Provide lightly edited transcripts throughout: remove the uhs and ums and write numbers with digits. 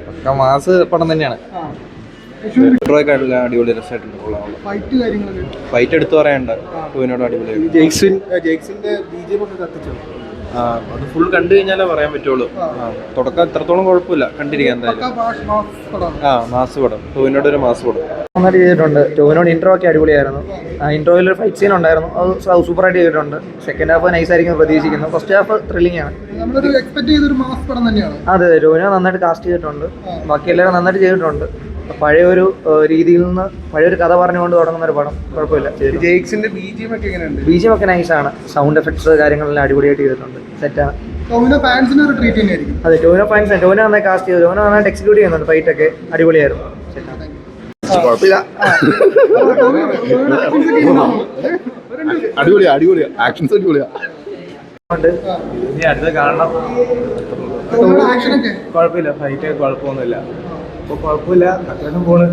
പക്ക mass പടം തന്നെയാണ്. അടിപൊളി രസമായിട്ടുണ്ട്. ഫൈറ്റ് എടുത്തു പറയണ്ട, ടൂവിനോട് അടിപൊളിയായി. അത് ഫുൾ കണ്ടു കഴിഞ്ഞാലേ പറയാൻ പറ്റുള്ളൂ. തുടക്കം എത്രത്തോളം കുഴപ്പമില്ല, കണ്ടിരിക്കാൻ എന്തായാലും. മാസ് പടം, ടൂവിനോട് ഒരു മാസ് പടം നന്നായിട്ട് ചെയ്തിട്ടുണ്ട്. ടൂവിനോട് ഇൻട്രോ ഒക്കെ അടിപൊളിയായിരുന്നു. ഇൻട്രോയിൽ ഒരു ഫൈറ്റ് സീൻ ഉണ്ടായിരുന്നു, അത് സൂപ്പറായിട്ട് ചെയ്തിട്ടുണ്ട്. സെക്കൻഡ് ഹാഫ് നൈസായിരിക്കും പ്രതീക്ഷിക്കുന്നു. ഫസ്റ്റ് ഹാഫ് ത്രില്ലിംഗ് ആണ്. അതെ, ടൂവിനോ നന്നായിട്ട് കാസ്റ്റ് ചെയ്തിട്ടുണ്ട്. ബാക്കി എല്ലാവരും നന്നായിട്ട് ചെയ്തിട്ടുണ്ട്. പഴയൊരു രീതിയിൽ നിന്ന് പഴയൊരു കഥ പറഞ്ഞുകൊണ്ട് തുടങ്ങുന്ന ഒരു പടം, കുഴപ്പമില്ല. ബിജിഎം ഒക്കെ നൈസാണ്. സൗണ്ട് എഫക്ട്സ് കാര്യങ്ങളെല്ലാം അടിപൊളിയായിട്ട് ചെയ്തിട്ടുണ്ട്. സെറ്റാണ്. അതെ, ടോവിനോ ഫാൻസ് ടോവിനോ നന്നായി കാസ്റ്റ് ചെയ്തു. ടോവിനോ നന്നായിട്ട് എക്സിക്യൂട്ട് ചെയ്യുന്നുണ്ട്. ഫൈറ്റ് ഒക്കെ അടിപൊളിയായിരുന്നു. അടിപൊളിയാ ആക്ഷൻസ് അടിപൊളിയാ. അടുത്ത് കാണണം. കുഴപ്പമില്ല, ഫൈറ്റ് കുഴപ്പമൊന്നുമില്ല. ഇപ്പൊ കുഴപ്പമില്ല, അത്യാവശ്യം പോണ്.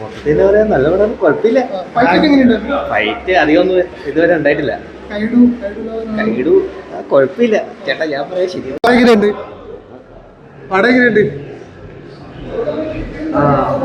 മൊത്തത്തിൽ പറയാൻ നല്ല പടം, കുഴപ്പമില്ല. ഫൈറ്റ് അധികമൊന്നും ഇതുവരെ ഉണ്ടായിട്ടില്ല. കൈഡു കുഴപ്പമില്ല ചേട്ടാ, ഞാൻ പറയാ ശരി.